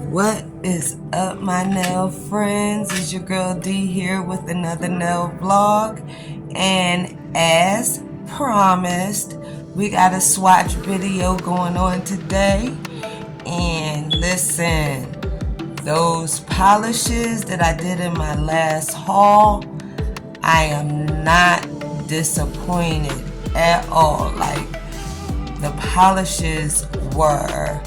What is up, my nail friends? It's your girl D here with another nail vlog, and as promised, we got a swatch video going on today. And listen, those polishes that I did in my last haul, I am not disappointed at all. Like, the polishes were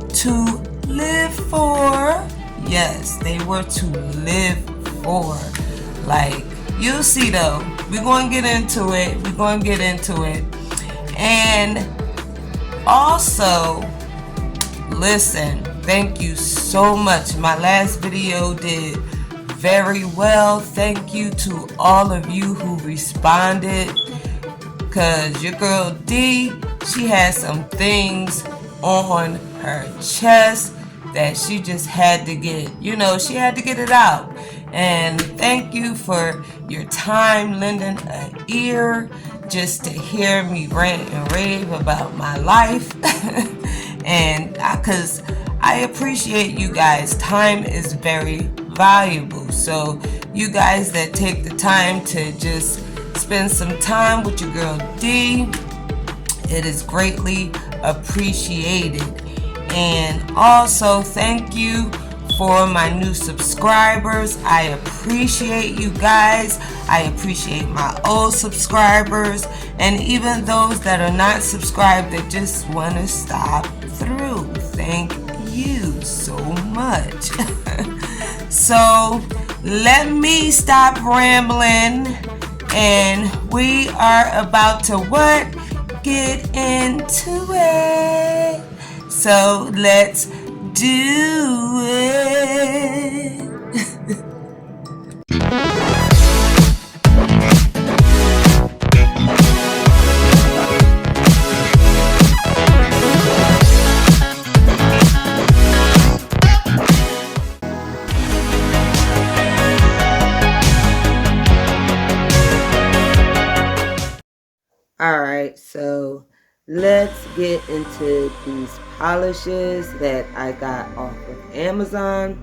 to live for. Yes, they were to live for. Like, you'll see though, we're gonna get into it. And also, listen, thank you so much. My last video did very well. Thank you to all of you who responded, because your girl D, she has some things on her chest that she just had to get, she had to get it out. And thank you for your time lending an ear just to hear me rant and rave about my life. And because I appreciate you guys. Time is very valuable. So you guys that take the time to just spend some time with your girl D, it is greatly appreciated. And also, thank you for my new subscribers. I appreciate you guys. I appreciate my old subscribers, and even those that are not subscribed that just want to stop through. Thank you so much. So let me stop rambling, and we are about to what? Get into it. So let's do it. Alright, so let's get into these polishes that I got off of Amazon.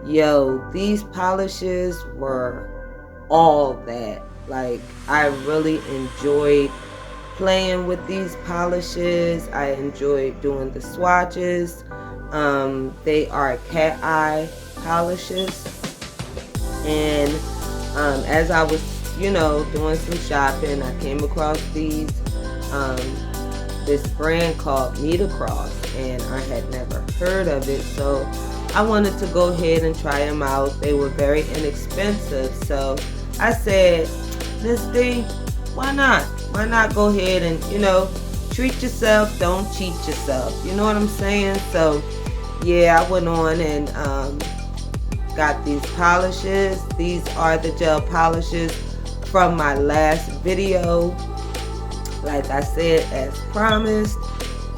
Yo, these polishes were all that. Like, I really enjoyed playing with these polishes. I enjoyed doing the swatches. They are cat eye polishes. And as I was doing some shopping, I came across these this brand called Ms.Deenailz, and I had never heard of it, so I wanted to go ahead and try them out. They were very inexpensive, so I said, Ms. D, why not go ahead and treat yourself, don't cheat yourself, you know what I'm saying? So yeah, I went on and got these polishes. These are the gel polishes from my last video, like I said, as promised.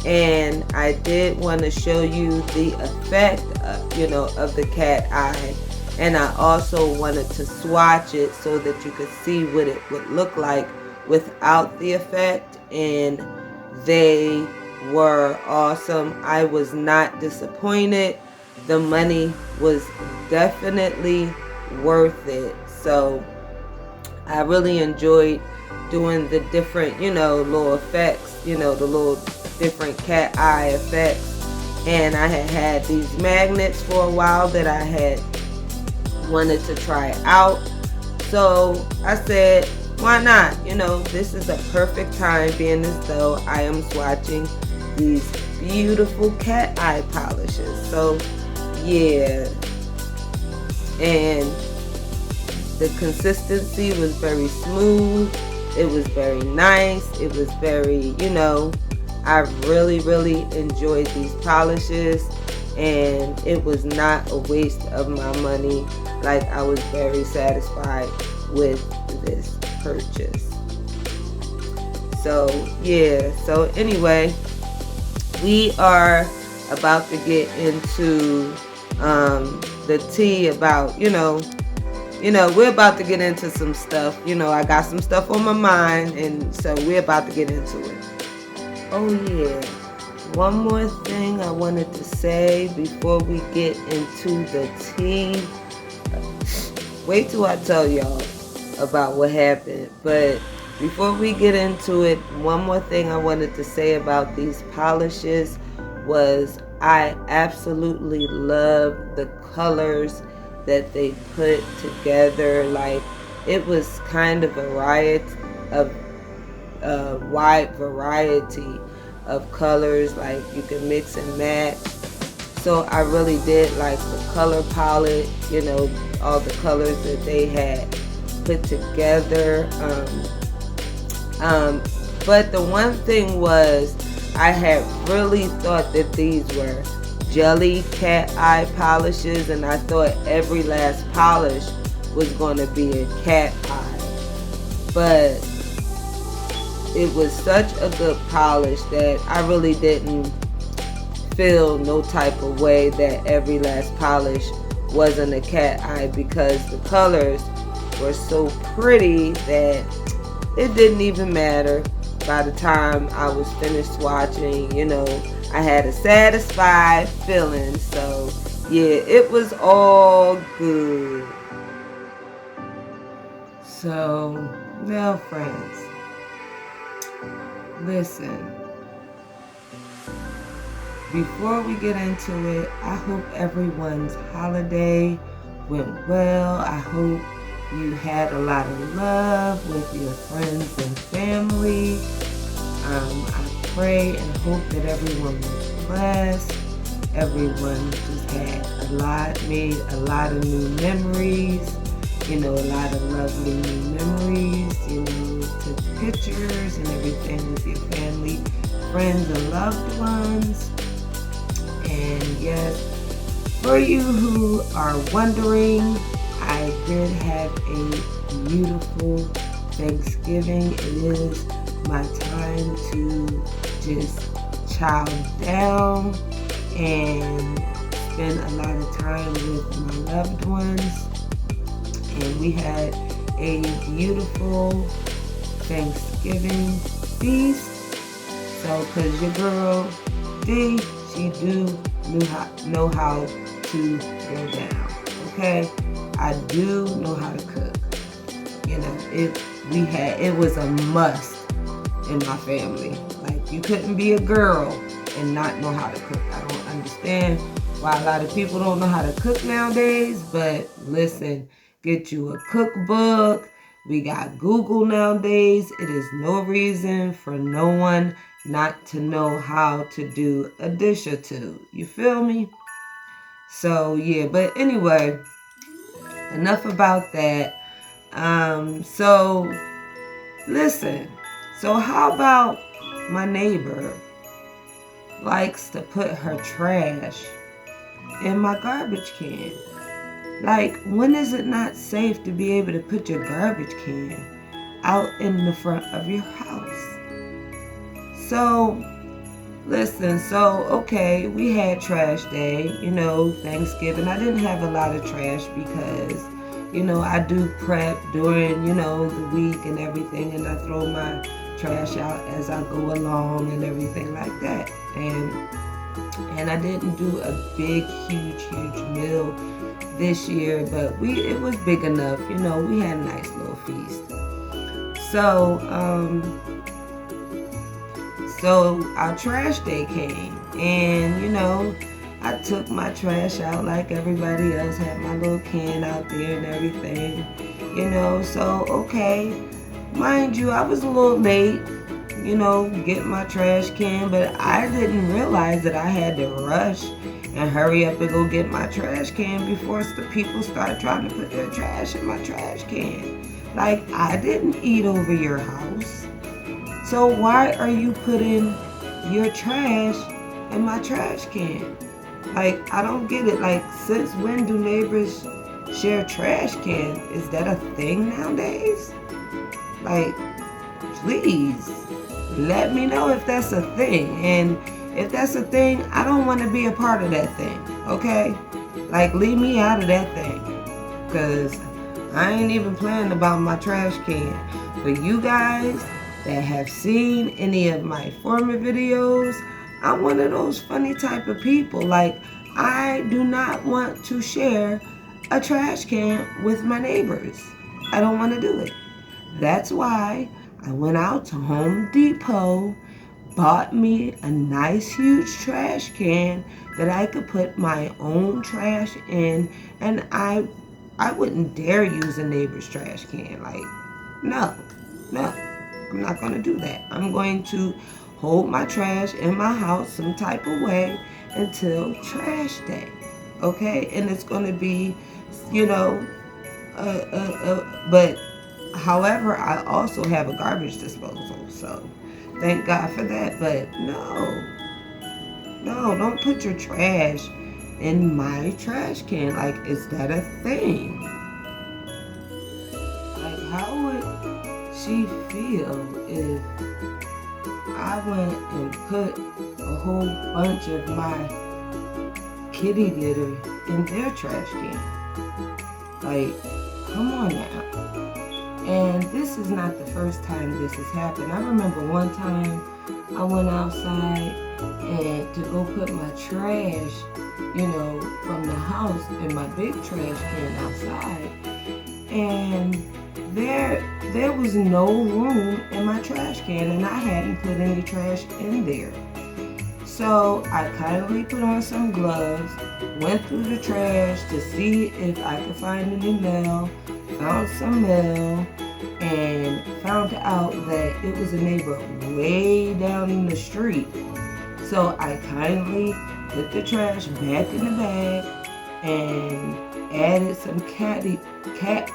And I did want to show you the effect of the cat eye, and I also wanted to swatch it so that you could see what it would look like without the effect, and they were awesome. I was not disappointed. The money was definitely worth it. So I really enjoyed doing the different, little effects, the little different cat eye effects. And I had these magnets for a while that I had wanted to try out. So I said, why not? This is a perfect time, being as though I am swatching these beautiful cat eye polishes. So yeah. And the consistency was very smooth. It was very nice. It was very, I really enjoyed these polishes, and it was not a waste of my money. Like, I was very satisfied with this purchase. So yeah, so anyway, we are about to get into the tea about, we're about to get into some stuff. I got some stuff on my mind, and so we're about to get into it. Oh yeah, one more thing I wanted to say before we get into the tea. Wait till I tell y'all about what happened. But before we get into it, one more thing I wanted to say about these polishes was I absolutely love the colors that they put together. Like, it was kind of a wide variety of colors, like you can mix and match. So I really did like the color palette, you know, all the colors that they had put together. But the one thing was, I had really thought that these were jelly cat eye polishes, and I thought every last polish was going to be a cat eye. But it was such a good polish that I really didn't feel no type of way that every last polish wasn't a cat eye, because the colors were so pretty that it didn't even matter. By the time I was finished swatching, you know, I had a satisfied feeling. So yeah, it was all good. So now, friends, listen. Before we get into it, I hope everyone's holiday went well. I hope you had a lot of love with your friends and family. I pray and hope that everyone was blessed. Everyone just made a lot of new memories. You know, a lot of lovely new memories. You know, took pictures and everything with your family, friends, and loved ones. And yes, for you who are wondering, I did have a beautiful Thanksgiving. It is my time to just chow down and spend a lot of time with my loved ones. And we had a beautiful Thanksgiving feast. So, cause your girl D, she do know how to go down. Okay, I do know how to cook. You know, it was a must in my family. Like, you couldn't be a girl and not know how to cook. I don't understand why a lot of people don't know how to cook nowadays. But listen, get you a cookbook. We got Google nowadays. It is no reason for no one not to know how to do a dish or two. You feel me? So yeah, but anyway, enough about that. So listen, so how about my neighbor likes to put her trash in my garbage can? Like, when is it not safe to be able to put your garbage can out in the front of your house? So, listen, okay, we had trash day, you know, Thanksgiving. I didn't have a lot of trash because, you know, I do prep during, you know, the week and everything, and I throw my trash out as I go along and everything like that. And I didn't do a big, huge meal this year, but it was big enough, you know, we had a nice little feast. So our trash day came, and, you know, I took my trash out like everybody else, had my little can out there and everything, you know. So, okay, mind you, I was a little late, you know, get my trash can, but I didn't realize that I had to rush and hurry up and go get my trash can before the people start trying to put their trash in my trash can. Like, I didn't eat over your house. So why are you putting your trash in my trash can? Like, I don't get it. Like, since when do neighbors share trash cans? Is that a thing nowadays? Like, please let me know if that's a thing. And if that's a thing, I don't want to be a part of that thing, okay? Like, leave me out of that thing, because I ain't even playing about my trash can. For you guys that have seen any of my former videos, I'm one of those funny type of people. Like, I do not want to share a trash can with my neighbors. I don't want to do it. That's why I went out to Home Depot, bought me a nice huge trash can that I could put my own trash in, and I wouldn't dare use a neighbor's trash can. Like, no, no, I'm not going to do that. I'm going to hold my trash in my house some type of way until trash day. Okay? And it's going to be, you know, but however, I also have a garbage disposal. So thank God for that. But no, don't put your trash in my trash can. Like, is that a thing? Like, how would she feel if I went and put a whole bunch of my kitty litter in their trash can? Like, come on now. And this is not the first time this has happened. I remember one time I went outside and to go put my trash, you know, from the house in my big trash can outside. And there was no room in my trash can, and I hadn't put any trash in there. So I kindly put on some gloves, went through the trash to see if I could find any mail, found some mail, and found out that it was a neighbor way down the street. So I kindly put the trash back in the bag and added some cat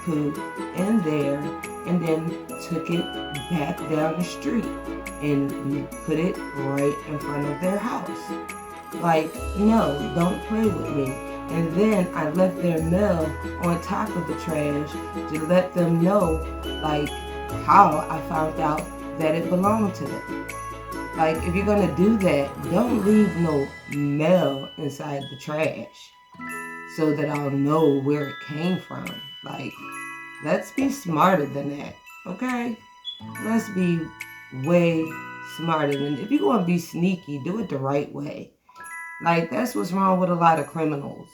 poop in there, and then took it back down the street and we put it right in front of their house. Like, no, don't play with me. And then I left their mail on top of the trash to let them know, like, how I found out that it belonged to them. Like, if you're gonna do that, don't leave no mail inside the trash so that I'll know where it came from. Like, let's be smarter than that, okay? Let's be way smarter than, if you're gonna be sneaky, do it the right way. Like, that's what's wrong with a lot of criminals.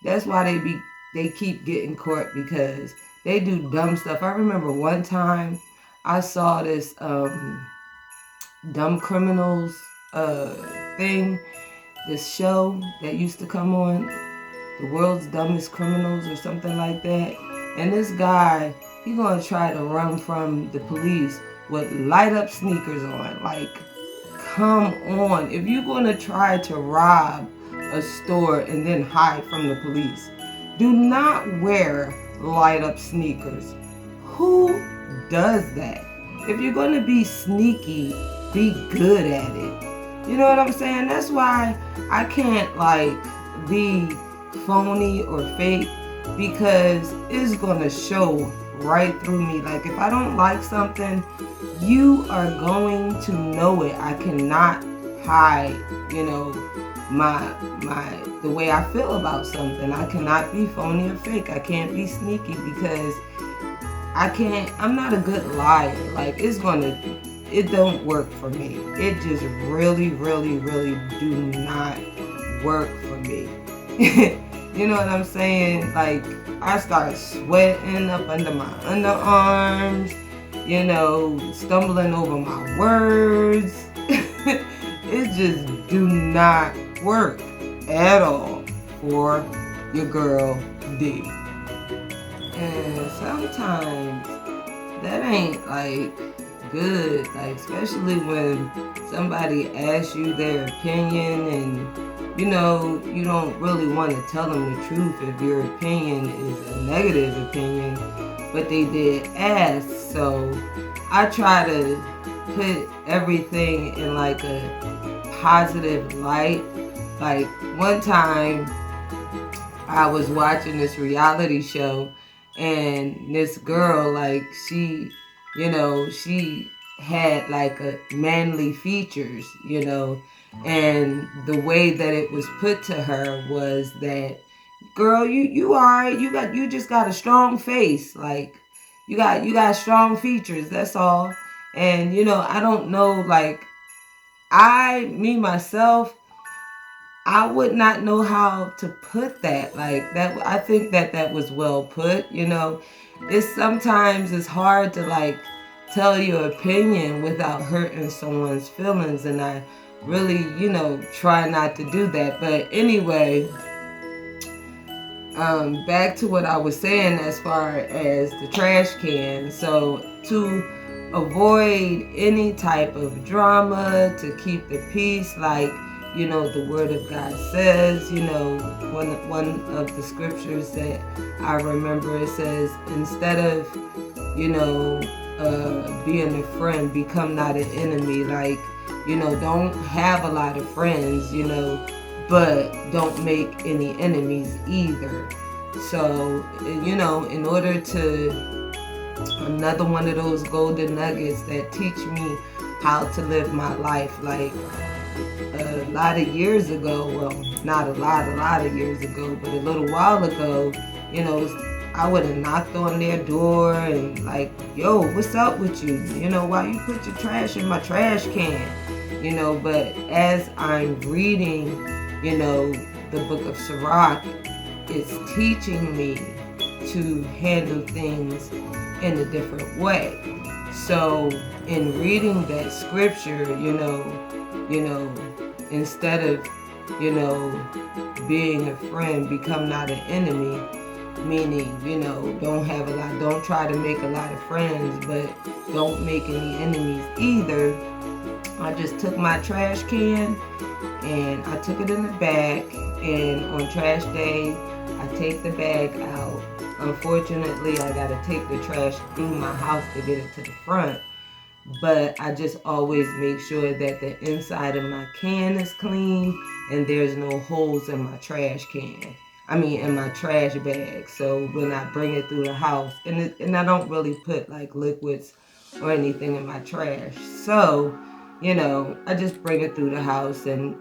That's why they keep getting caught, because they do dumb stuff. I remember one time I saw this dumb criminals thing, this show that used to come on, The World's Dumbest Criminals or something like that. And this guy, he gonna try to run from the police with light up sneakers on. Like, come on. If you're gonna try to rob a store and then hide from the police, do not wear light up sneakers. Who does that? If you're gonna be sneaky, be good at it. You know what I'm saying? That's why I can't, like, be phony or fake, because it's gonna show right through me. Like, if I don't like something, you are going to know it. I cannot hide, you know, the way I feel about something. I cannot be phony or fake. I can't be sneaky, because I'm not a good liar. Like, it don't work for me. It just really, really, really do not work for me. You know what I'm saying? Like, I start sweating up under my underarms, you know, stumbling over my words. It just do not work at all for your girl D. And sometimes that ain't, like, good, like, especially when somebody asks you their opinion and, you know, you don't really want to tell them the truth if your opinion is a negative opinion, but they did ask. So I try to put everything in, like, a positive light. Like, one time I was watching this reality show, and this girl, like, she, you know, she had, like, a manly features, you know, and the way that it was put to her was that, girl, you alright, you just got a strong face, like, you got strong features, that's all. And, you know, I don't know, like, myself, I would not know how to put that. Like that, I think that was well put. It's sometimes it's hard to like tell your opinion without hurting someone's feelings, and I really, try not to do that. But anyway, back to what I was saying as far as the trash can. So to avoid any type of drama, to keep the peace, like the Word of God says. One of the scriptures that I remember, it says, instead of being a friend, become not an enemy. Like don't have a lot of friends, but don't make any enemies either. So, in order to, another one of those golden nuggets that teach me how to live my life. Like a lot of years ago, well, not a lot of years ago, but a little while ago, I would have knocked on their door and like, yo, what's up with you? Why you put your trash in my trash can? But as I'm reading, the book of Sirach, it's teaching me to handle things in a different way. So in reading that scripture, instead of, being a friend, become not an enemy, meaning, don't try to make a lot of friends, but don't make any enemies either. I just took my trash can and I took it in the back, and on trash day, I take the bag out. Unfortunately, I gotta take the trash through my house to get it to the front, but I just always make sure that the inside of my can is clean and there's no holes in my trash can. In my trash bag. So when I bring it through the house, and I don't really put like liquids or anything in my trash. So, I just bring it through the house and,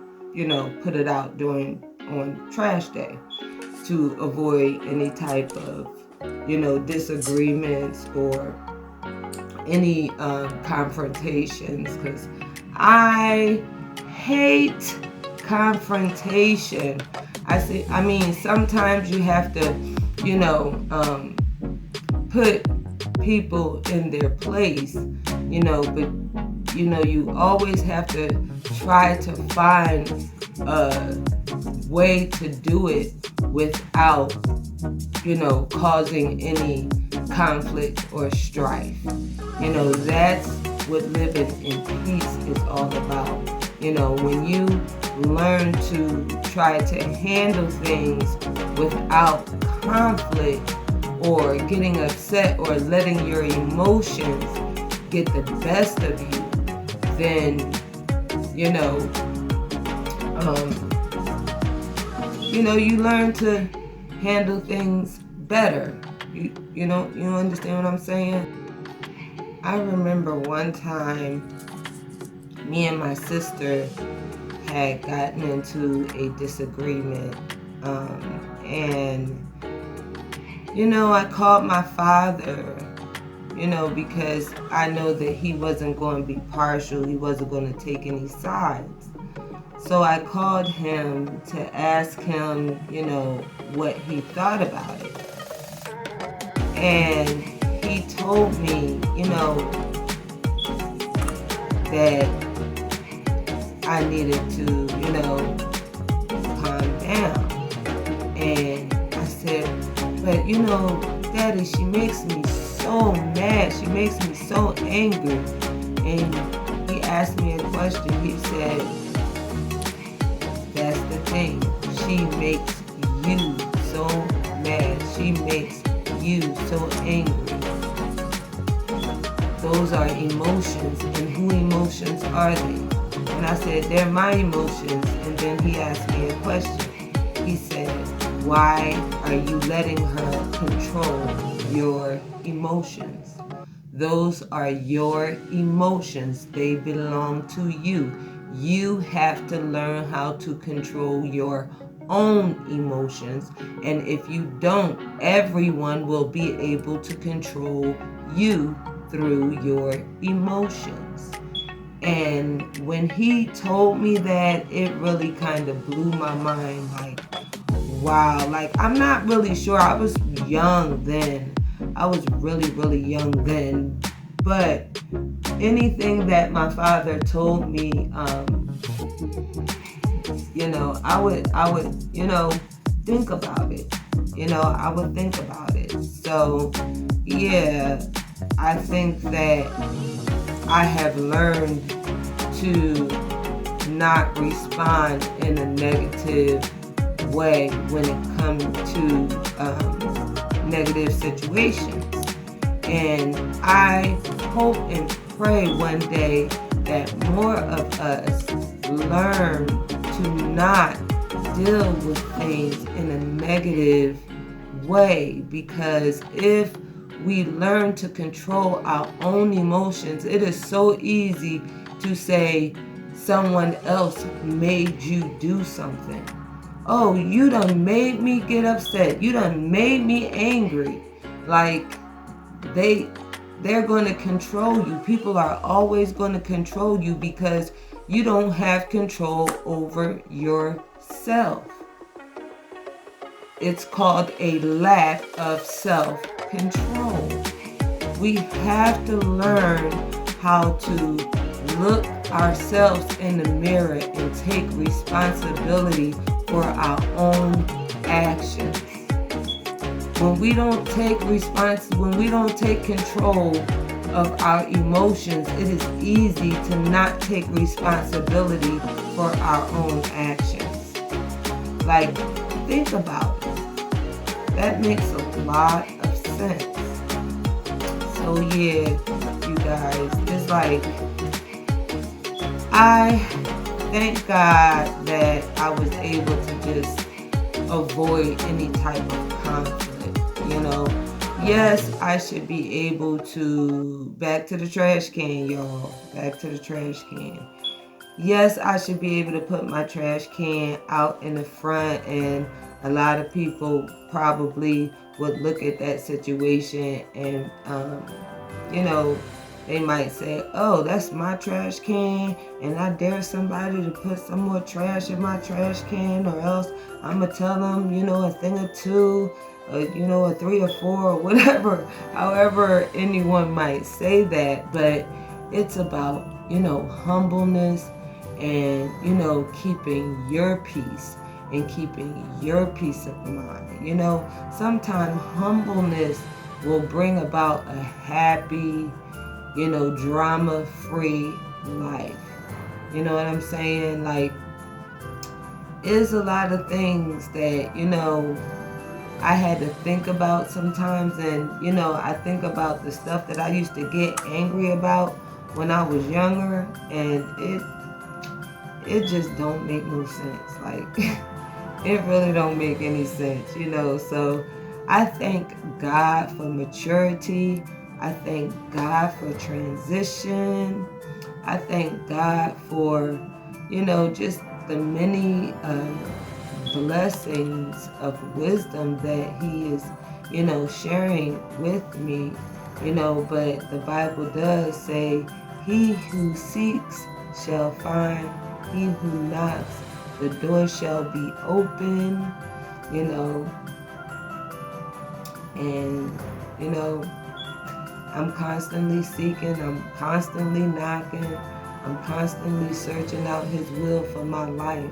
put it out on trash day to avoid any type of, disagreements or any confrontations, because I hate confrontation. Sometimes you have to, put people in their place, but, you always have to try to find a way to do it without, causing any conflict or strife. That's what living in peace is all about. When you learn to try to handle things without conflict or getting upset or letting your emotions get the best of you, then you learn to handle things better. You understand what I'm saying? I remember one time me and my sister had gotten into a disagreement, and I called my father, because I know that he wasn't going to be partial, he wasn't going to take any sides. So I called him to ask him, what he thought about it. And he told me, that I needed to, calm down. And I said, but Daddy, she makes me so mad. She makes me so angry. And he asked me a question. He said, that's the thing. She makes you so mad. She makes you so angry. Those are emotions. And who emotions are they? And I said, they're my emotions. And then he asked me a question. He said, why are you letting her control your emotions? Those are your emotions. They belong to you. You have to learn how to control your own emotions. And if you don't, everyone will be able to control you through your emotions. And when he told me that, it really kind of blew my mind. Like, wow. Like, I'm not really sure. I was young then. I was really, really young then. But anything that my father told me, I would, think about it. I would think about it. So, yeah, I think that I have learned to not respond in a negative way when it comes to negative situations. And I hope and pray one day that more of us learn to not deal with things in a negative way, because if we learn to control our own emotions, it is so easy to say someone else made you do something. Oh, you done made me get upset. You done made me angry. Like, they're going to control you. People are always going to control you because you don't have control over yourself. It's called a lack of self-control. We have to learn how to look ourselves in the mirror and take responsibility for our own actions. When we don't take control of our emotions, it is easy to not take responsibility for our own actions. Like, think about it. That makes a lot of sense. So yeah, you guys, it's like, I thank God that I was able to just avoid any type of conflict. Yes, I should be able to, back to the trash can, y'all, back to the trash can. Yes, I should be able to put my trash can out in the front, and a lot of people probably would look at that situation and, they might say, oh, that's my trash can, and I dare somebody to put some more trash in my trash can, or else I'm going to tell them, a thing or two, a 3 or 4 or whatever, however anyone might say that. But it's about, humbleness and, keeping your peace and keeping your peace of mind. Sometimes humbleness will bring about a happy, drama-free life. You know what I'm saying? Like, there's a lot of things that, I had to think about sometimes, and, I think about the stuff that I used to get angry about when I was younger, and it just don't make no sense. Like, it really don't make any sense, So I thank God for maturity. I thank God for transition. I thank God for, just the many blessings of wisdom that He is, sharing with me, but the Bible does say, he who seeks shall find, he who knocks, the door shall be open, and, I'm constantly seeking, I'm constantly knocking, I'm constantly searching out His will for my life,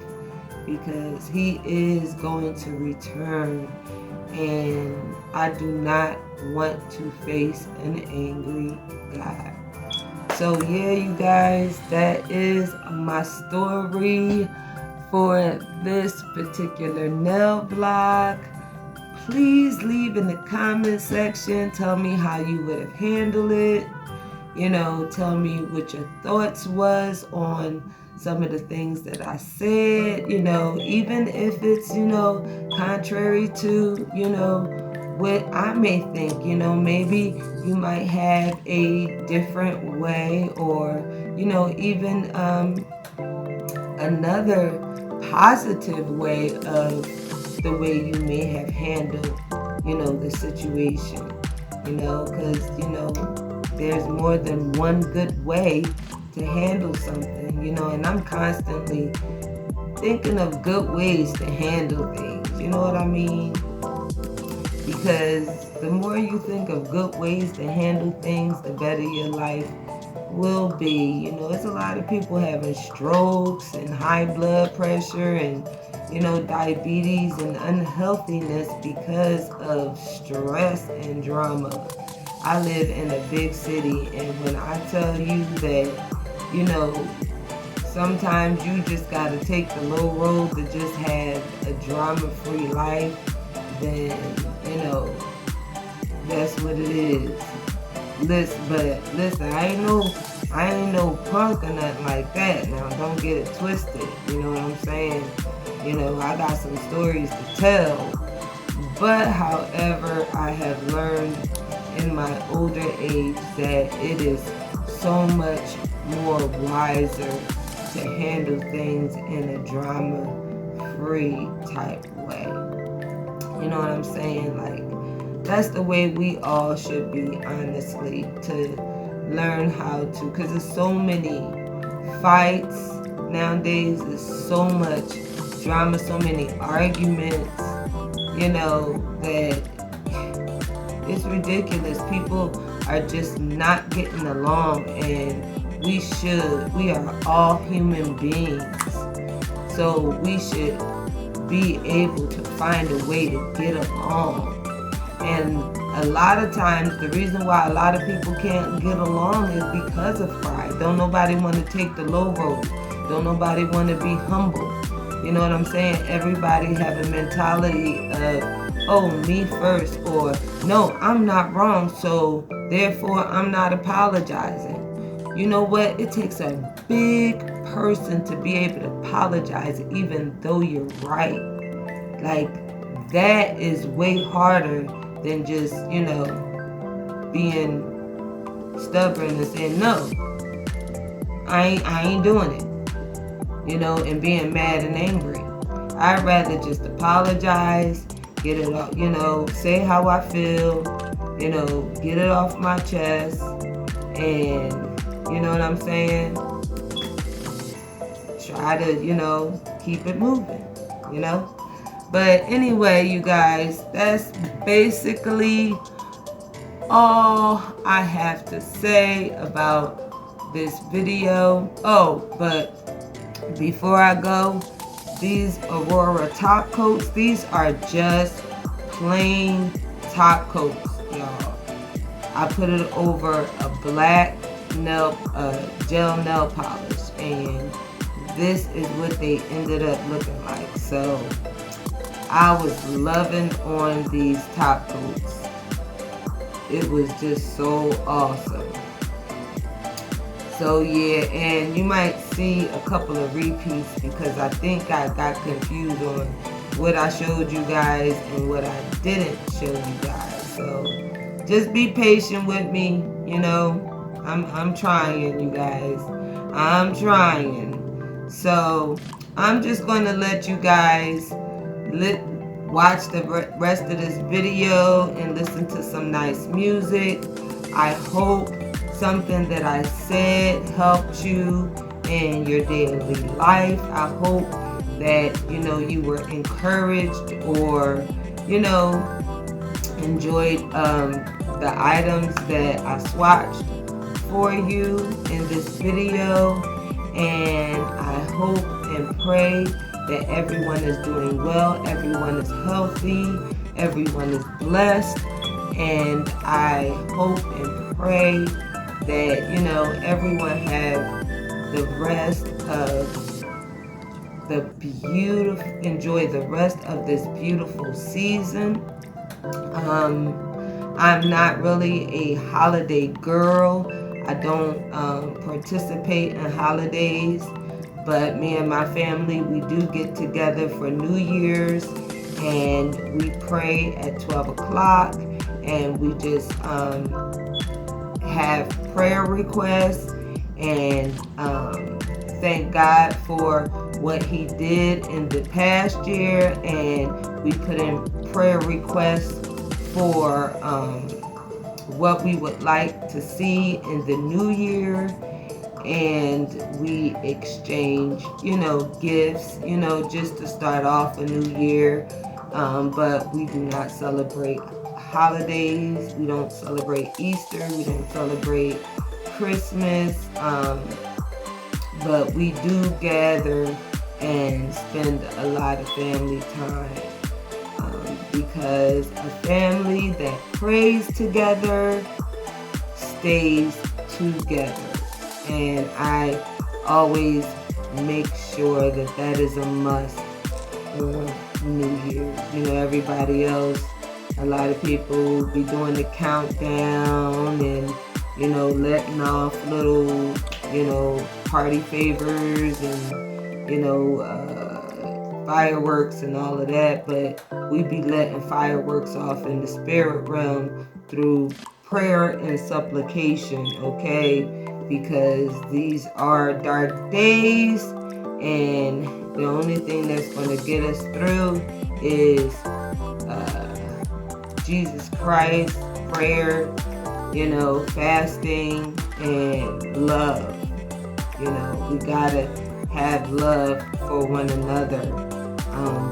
because He is going to return, and I do not want to face an angry God. So yeah, you guys, that is my story for this particular nail block. Please leave in the comment section. Tell me how you would have handled it. Tell me what your thoughts was on some of the things that I said. Even if it's, contrary to, what I may think. Maybe you might have a different way, or, even another positive way of the way you may have handled, the situation, because, there's more than one good way to handle something, you know, and I'm constantly thinking of good ways to handle things, you know what I mean? Because the more you think of good ways to handle things, the better your life will be. You know, there's a lot of people having strokes and high blood pressure and, you know, diabetes and unhealthiness because of stress and drama. I live in a big city, and when I tell you that, you know, sometimes you just gotta take the low road to just have a drama-free life, then, you know, that's what it is. Listen, I ain't no punk or nothing like that. Now, don't get it twisted. You know what I'm saying? You know, I got some stories to tell. But, however, I have learned in my older age that it is so much more wiser to handle things in a drama-free type way. You know what I'm saying? Like, that's the way we all should be, honestly, to learn how to, because there's so many fights nowadays, there's so much drama, so many arguments, you know, that it's ridiculous. People are just not getting along, and we are all human beings, so we should be able to find a way to get along. And a lot of times, the reason why a lot of people can't get along is because of pride. Don't nobody want to take the low road. Don't nobody want to be humble. You know what I'm saying? Everybody have a mentality of, oh, me first, or no, I'm not wrong, so therefore I'm not apologizing. You know what? It takes a big person to be able to apologize even though you're right. Like, that is way harder than just, you know, being stubborn and saying, no, I ain't doing it, you know, and being mad and angry. I'd rather just apologize, get it off, you know, say how I feel, you know, get it off my chest, and, you know what I'm saying, try to, you know, keep it moving, you know. But anyway, you guys, that's basically all I have to say about this video. Oh, but before I go, these Aurora top coats, these are just plain top coats, y'all. I put it over a black gel nail polish, and this is what they ended up looking like. So I was loving on these top coats. It was just so awesome. So yeah, and you might see a couple of repeats because I think I got confused on what I showed you guys and what I didn't show you guys. So just be patient with me, you know. I'm trying, you guys. I'm trying. So I'm just going to let you guys watch the rest of this video and listen to some nice music. I hope something that I said helped you in your daily life. I hope that, you know, you were encouraged or, you know, enjoyed the items that I swatched for you in this video. And I hope and pray that everyone is doing well, everyone is healthy, everyone is blessed, and I hope and pray that, you know, everyone have the rest of enjoy the rest of this beautiful season. I'm not really a holiday girl. I don't participate in holidays. But me and my family, we do get together for New Year's, and we pray at 12 o'clock, and we just have prayer requests and thank God for what He did in the past year, and we put in prayer requests for what we would like to see in the new year. and we exchange, gifts, just to start off a new year. But we do not celebrate holidays. We don't celebrate Easter. We don't celebrate Christmas. But we do gather and spend a lot of family time. Because a family that prays together stays together. And I always make sure that that is a must for New Year's. Everybody else, a lot of people be doing the countdown and, letting off little, party favors and, fireworks and all of that. But we be letting fireworks off in the spirit realm through prayer and supplication, okay? Because these are dark days, and the only thing that's going to get us through is Jesus Christ, prayer, fasting, and love. We gotta have love for one another.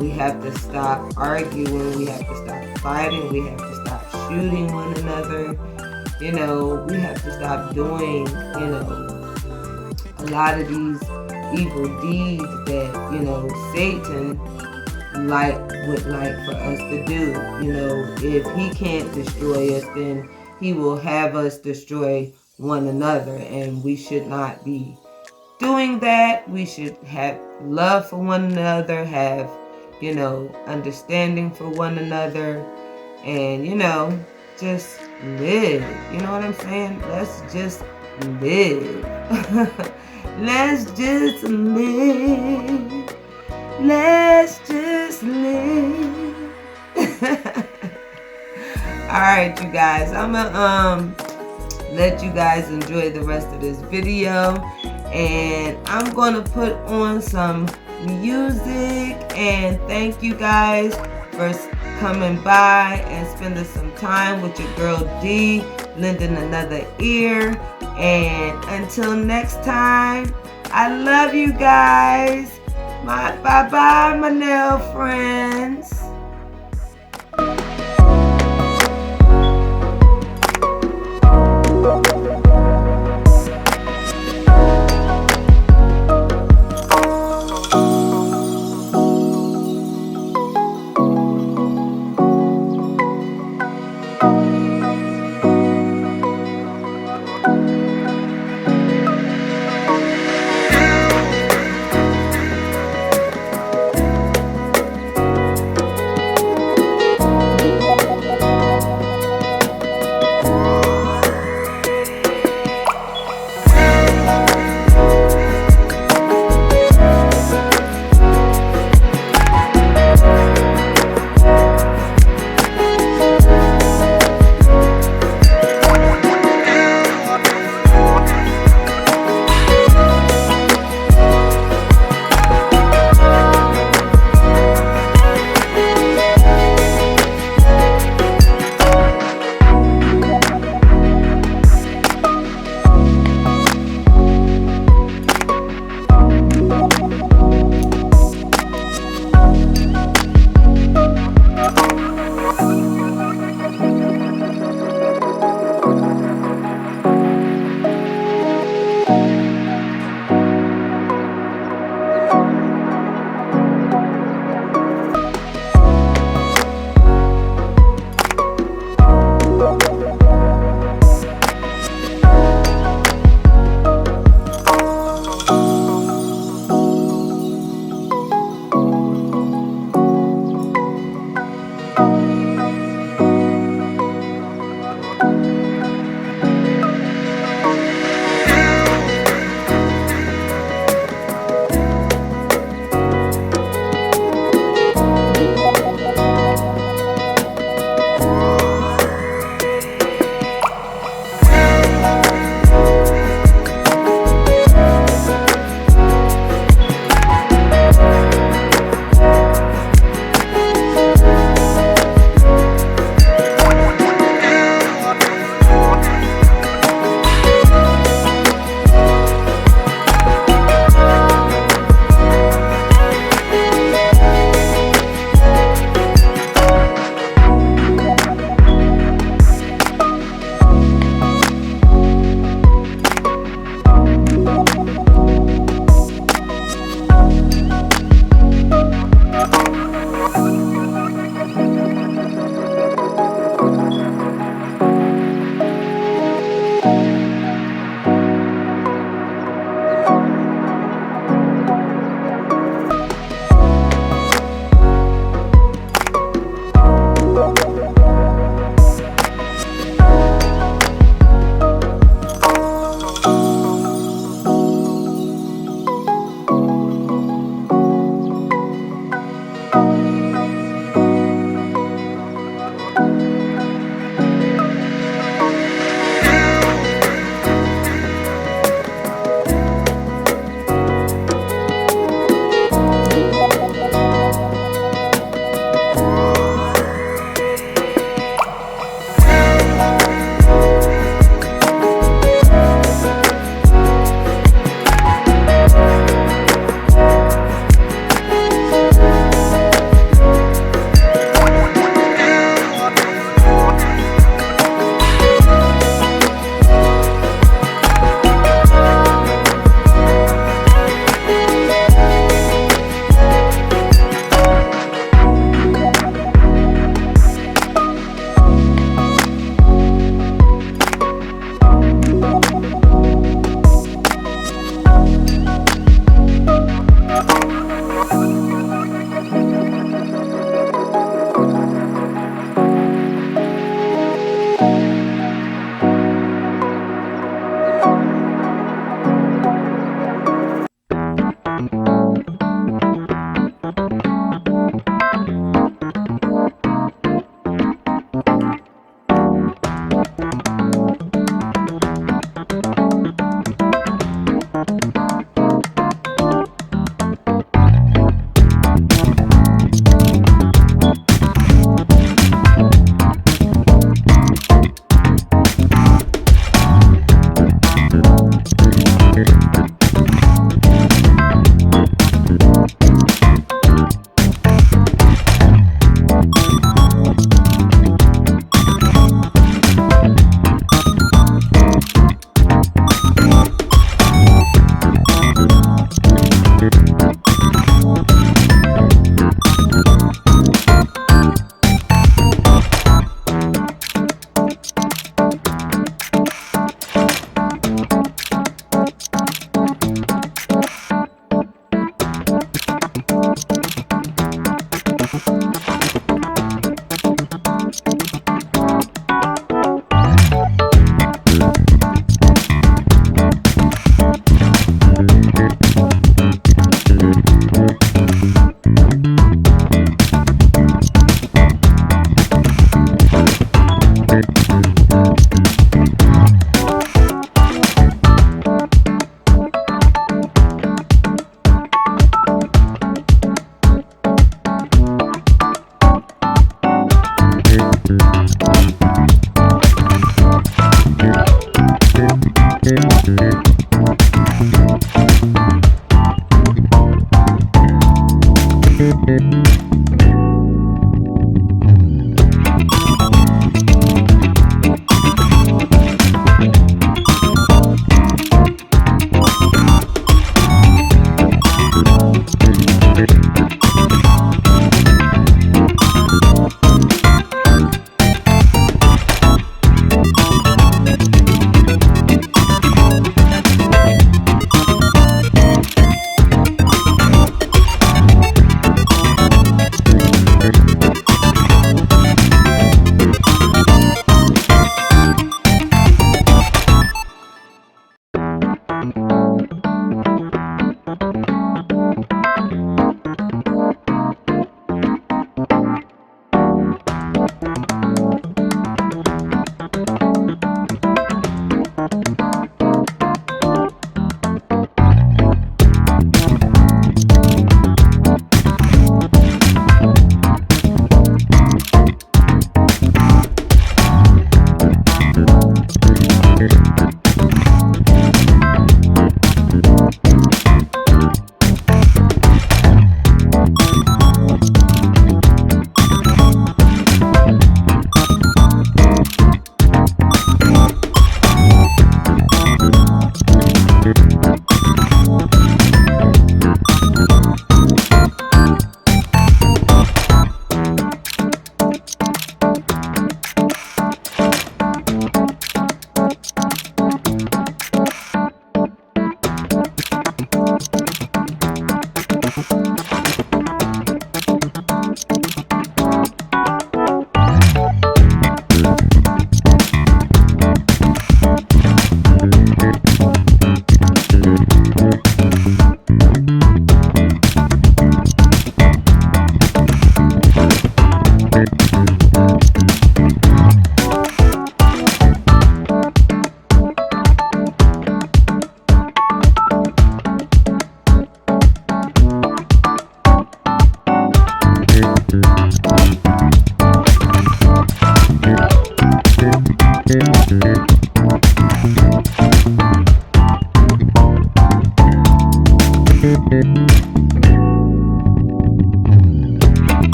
We have to stop arguing. We have to stop fighting. We have to stop shooting one another. We have to stop doing, a lot of these evil deeds that, Satan would like for us to do. If he can't destroy us, then he will have us destroy one another. And we should not be doing that. We should have love for one another, have, understanding for one another, and, just live. You know what I'm saying? Let's just live. Let's just live. Let's just live. Alright, you guys. I'm gonna let you guys enjoy the rest of this video. And I'm gonna put on some music. And thank you guys for coming by and spending some time with your girl D, lending another ear. And until next time, I love you guys. Bye-bye, my nail friends.